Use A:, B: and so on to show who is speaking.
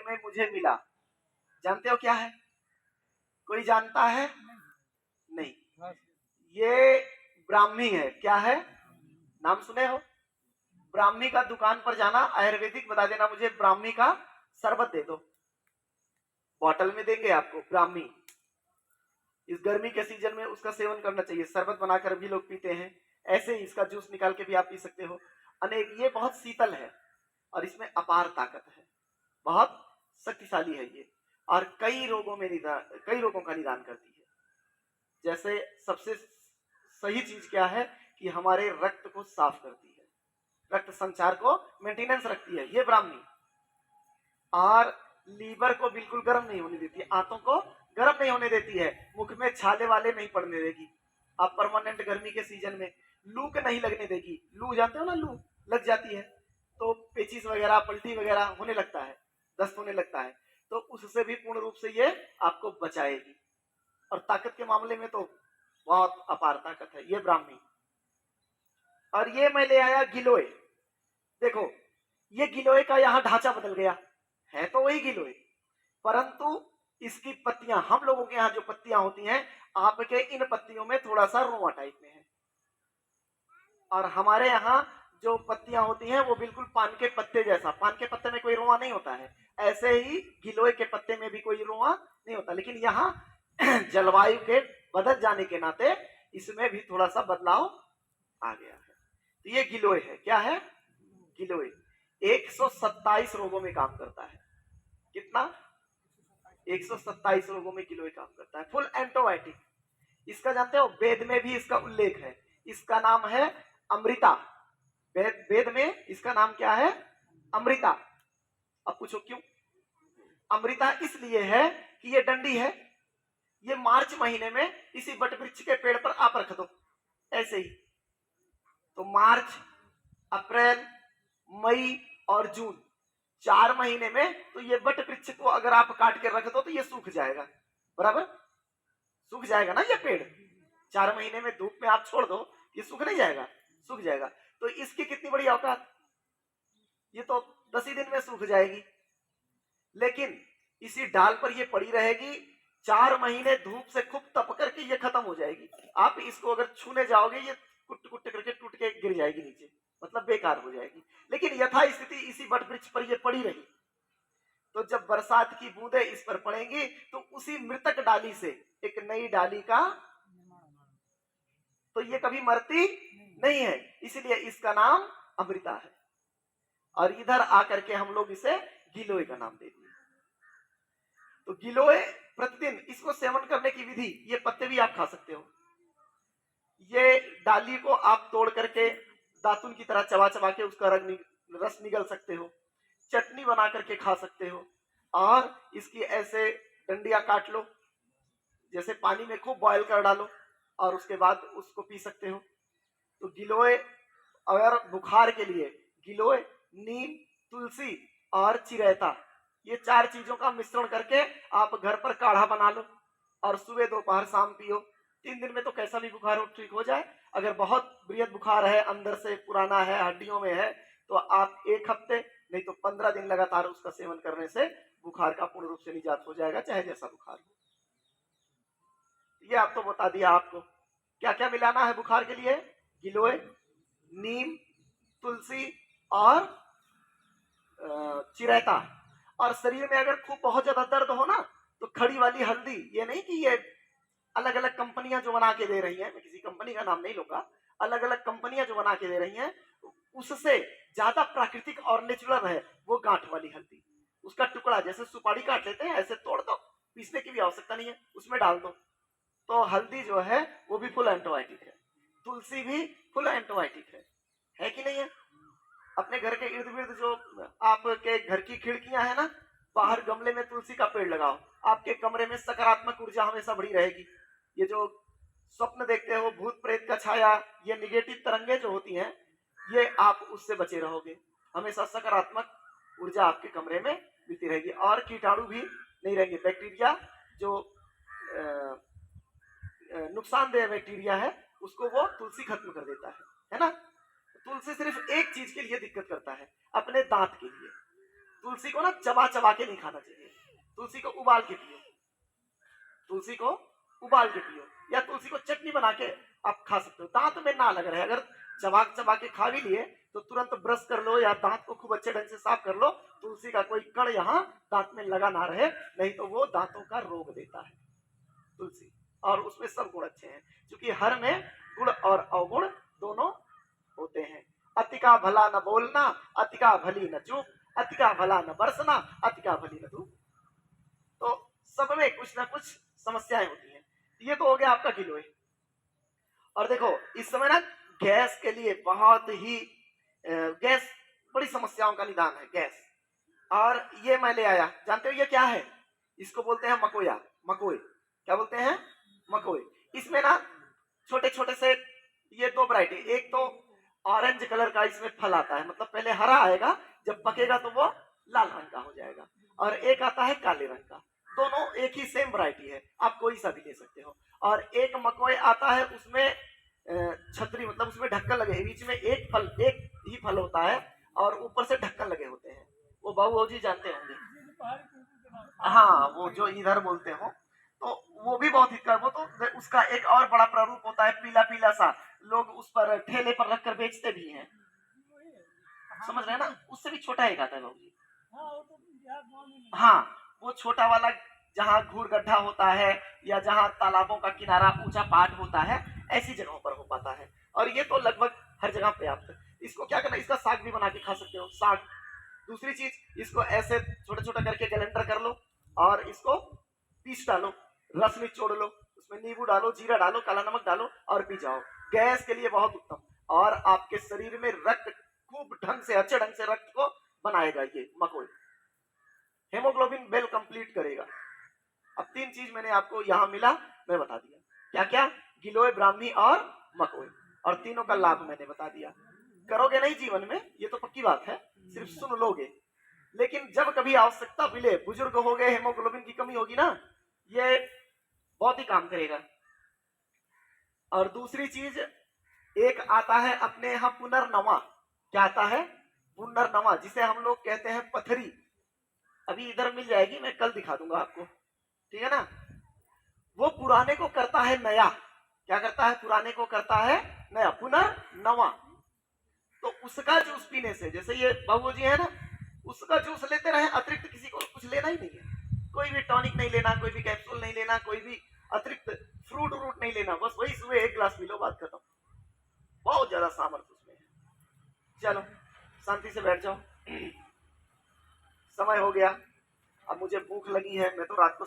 A: में मुझे मिला, जानते हो क्या है? कोई जानता है? नहीं। ये ब्राह्मी है। क्या है? नाम सुने हो? ब्राह्मी का दुकान पर जाना, आयुर्वेदिक बता देना मुझे ब्राह्मी का शरबत दे दो, बॉटल में देंगे आपको ब्राह्मी। इस गर्मी के सीजन में उसका सेवन करना चाहिए, शरबत बनाकर भी लोग पीते हैं, ऐसे ही इसका जूस निकाल के भी आप पी सकते हो। अनेक, ये बहुत शीतल है और इसमें अपार ताकत है, बहुत शक्तिशाली है ये, और कई रोगों का निदान करती है। जैसे सबसे सही चीज क्या है कि हमारे रक्त को साफ करती है, रक्त संचार को मेंटेनेंस रखती है ये ब्राह्मी, और लीवर को बिल्कुल गर्म नहीं होने देती, आंतों को गर्म नहीं होने देती है, मुख में छाले वाले नहीं पड़ने देगी। आप परमानेंट गर्मी के सीजन में लू के नहीं लगने देगी। लू जानते हो ना, लू लग जाती है तो पेचिस वगैरह, पल्टी वगैरह होने लगता है, दस्त होने लगता है, तो उससे भी पूर्ण रूप से ये आपको बचाएगी। और ताकत के मामले में तो बहुत अपार ताकत है ये ब्राह्मी। और ये मैं ले आया गिलोय। देखो ये गिलोय का यहाँ ढांचा बदल गया है, तो वही गिलोय, परंतु इसकी पत्तियां, हम लोगों के यहाँ जो पत्तियां होती हैं, आपके इन पत्तियों में थोड़ा सा रोआ टाइप में है, और हमारे यहाँ जो पत्तियां होती हैं वो बिल्कुल पान के पत्ते जैसा। पान के पत्ते में कोई रोआ नहीं होता है, ऐसे ही गिलोय के पत्ते में भी कोई रोआ नहीं होता, लेकिन यहाँ जलवायु के बदल जाने के नाते इसमें भी थोड़ा सा बदलाव आ गया है। तो ये गिलोय है। क्या है? गिलोय 127 रोगों में काम करता है। कितना? 127 रोगों में गिलोय काम करता है। Full antibiotic. इसका जानते हो, वेद में भी इसका उल्लेख है, इसका नाम है अमृता। वेद में इसका नाम क्या है? अमृता। अब पूछो क्यों अमृता? इसलिए है कि ये डंडी है, ये मार्च महीने में इसी बट वृक्ष के पेड़ पर आप रख दो ऐसे ही, तो मार्च, अप्रैल, मई और जून, 4 महीने में तो ये बट वृक्ष को अगर आप काट के रख दो तो ये सूख जाएगा, बराबर सूख जाएगा ना ये पेड़। 4 महीने में धूप में आप छोड़ दो, ये सूख नहीं जाएगा? सूख जाएगा। तो इसकी कितनी बड़ी औकात, ये तो 10 ही दिन में सूख जाएगी, लेकिन इसी डाल पर ये पड़ी रहेगी, 4 महीने धूप से खूब तप करके ये खत्म हो जाएगी। आप इसको अगर छूने जाओगे ये कुट कुट करके टूट के गिर जाएगी नीचे, मतलब बेकार हो जाएगी। लेकिन यथा स्थिति इसी वट वृक्ष पर ये पड़ी रही, तो जब बरसात की बूंदें इस पर पड़ेंगी तो उसी मृतक डाली से एक नई डाली का, तो ये कभी मरती नहीं है, इसलिए इसका नाम अमृता है। और इधर आकर के हम लोग इसे गिलोय का नाम दे दिए। तो गिलोय प्रतिदिन इसको सेवन करने की विधि, ये पत्ते भी आप खा सकते हो, ये डाली को आप तोड़ करके दातुन की तरह चबा चबा के उसका रस निगल सकते हो, चटनी बना करके खा सकते हो, और इसकी ऐसे डंडियां काट लो, जैसे पानी में खूब बॉयल कर डालो और उसके बाद उसको पी सकते हो। तो गिलोय, अगर बुखार के लिए गिलोय, नीम, तुलसी और चिरैता, ये 4 चीजों का मिश्रण करके आप घर पर काढ़ा बना लो और सुबह दोपहर शाम पियो। 3 दिन में तो कैसा भी बुखार हो ठीक हो जाए। अगर बहुत बृहद बुखार है, अंदर से पुराना है, हड्डियों में है, तो आप 1 हफ्ते नहीं तो 15 दिन लगातार उसका सेवन करने से बुखार का पूर्ण रूप से निजात हो जाएगा, चाहे जैसा बुखार हो। ये आप तो बता दिया आपको क्या क्या मिलाना है बुखार के लिए। गिलोय, नीम, तुलसी और चिरैता। और शरीर में अगर खूब बहुत ज्यादा दर्द हो ना, तो खड़ी वाली हल्दी, ये नहीं कि ये अलग अलग कंपनियां जो बना के दे रही हैं, मैं किसी कंपनी का नाम नहीं लूंगा, अलग अलग कंपनियां जो बना के दे रही हैं, उससे ज्यादा प्राकृतिक और नेचुरल है वो गांठ वाली हल्दी। उसका टुकड़ा जैसे सुपारी काट लेते हैं ऐसे तोड़ दो, पीसने की भी आवश्यकता नहीं है, उसमें डाल दो, तो हल्दी जो है वो भी फुल एंटीबायोटिक है, तुलसी भी फुल एंटीबायोटिक है कि नहीं है? अपने घर के इर्द गिर्द जो आपके घर की खिड़कियां है ना, बाहर गमले में तुलसी का पेड़ लगाओ, आपके कमरे में सकारात्मक ऊर्जा हमेशा बढ़ी रहेगी। ये जो स्वप्न देखते हो, भूत प्रेत का छाया, ये निगेटिव तरंगे जो होती हैं, ये आप उससे बचे रहोगे। हमेशा सकारात्मक ऊर्जा आपके कमरे में मिलती रहेगी, और कीटाणु भी नहीं रहेंगे। बैक्टीरिया जो नुकसानदेह बैक्टीरिया है उसको वो तुलसी खत्म कर देता है ना। तुलसी सिर्फ एक चीज के लिए दिक्कत करता है, अपने दांत के लिए। तुलसी को ना चबा चबा के नहीं खाना चाहिए, तुलसी को उबाल के पियो, तुलसी को उबाल के पियो, या तुलसी को चटनी बना के आप खा सकते हो। दांत में ना लग रहा है, अगर चबा चबा के खा भी लिए तो तुरंत ब्रश कर लो या दांत को खूब अच्छे ढंग से साफ कर लो, तुलसी का कोई कण यहाँ दांत में लगा ना रहे, नहीं तो वो दांतों का रोग देता है तुलसी। और उसमें सब गुण अच्छे हैं, क्योंकि हर में गुण और अवगुण दोनों होते हैं। अति का भला न बोलना, अति का भली न चूप, अति का भला न बरसना, अति का भली न धूप। तो सब में कुछ ना कुछ समस्याएं होती हैं। ये तो हो गया आपका किलोए। और देखो इस समय ना गैस के लिए बहुत ही गैस बड़ी समस्याओं का निदान है गैस। और ये मैं ले आया, जानते हो ये क्या है? इसको बोलते हैं मकोया, मकोई। क्या बोलते हैं? मकोई। इसमें ना छोटे छोटे से ये दो वैरायटी, एक तो ऑरेंज कलर का इसमें फल आता है, मतलब पहले हरा आएगा, जब पकेगा तो वो लाल रंग का हो जाएगा, और एक आता है काले रंग का। दोनों एक ही सेम वैरायटी है, आप कोई सा भी ले सकते हो। और एक मकोई आता है उसमें छतरी, मतलब उसमें ढक्कन लगे, बीच में एक ही फल होता है और ऊपर से ढक्कन लगे होते हैं। वो बाबू जी जानते होंगे, हाँ वो जो इधर बोलते हो, तो वो भी बहुत हित, वो तो उसका एक और बड़ा प्रारूप होता है, पीला पीला सा, लोग उस पर ठेले पर रखकर बेचते भी हैं, समझ रहे हैं ना? उससे भी छोटा एक आता है बाबू जी। हाँ वो छोटा वाला, जहाँ घूर गड्ढा होता है या जहाँ तालाबों का किनारा ऊंचा पहाड़ होता है, ऐसी जगहों पर हो पाता है। और ये तो लगभग हर जगह पर्याप्त है। इसको क्या करना, इसका साग भी बना के खा सकते हो, साग। दूसरी चीज, इसको ऐसे छोटा छोटा करके ग्राइंडर कर लो और इसको पीस डालो, रस निचोड़ लो, उसमें नींबू डालो, जीरा डालो, काला नमक डालो और पी जाओ। गैस के लिए बहुत उत्तम, और आपके शरीर में रक्त खूब ढंग से, अच्छे ढंग से रक्त को बनाएगा ये मकोई। हेमोग्लोबिन वेल कंप्लीट करेगा। अब 3 चीज मैंने आपको यहाँ मिला, मैं बता दिया। क्या क्या? गिलोय, ब्राह्मी और मकोई, और तीनों का लाभ मैंने बता दिया। करोगे नहीं जीवन में, ये तो पक्की बात है, सिर्फ सुन लोगे, लेकिन जब कभी आवश्यकता मिले, बुजुर्ग हो गए, हेमोग्लोबिन की कमी होगी ना, ये बहुत ही काम करेगा। और दूसरी चीज, एक आता है अपने यहाँ पुनर्नवा। क्या आता है? पुनर्नवा, जिसे हम लोग कहते हैं पथरी। अभी इधर मिल जाएगी, मैं कल दिखा दूंगा आपको, ठीक है ना? वो पुराने को करता है नया। क्या करता है? पुराने को करता है नया, पुनर्नवा। तो उसका जूस पीने से, जैसे ये बाबू जी है ना, उसका जूस लेते रहे, अतिरिक्त किसी को कुछ लेना ही नहीं है, कोई भी टॉनिक नहीं लेना, कोई भी कैप्सूल नहीं लेना, कोई भी अतिरिक्त फ्रूट व्रूट नहीं लेना, बस वही सुबह 1 गिलास पी लो, बात खत्म। बहुत ज्यादा सामर्थ्य उसमें है। चलो शांति से बैठ जाओ, समय हो गया, अब मुझे भूख लगी है, मैं तो रात को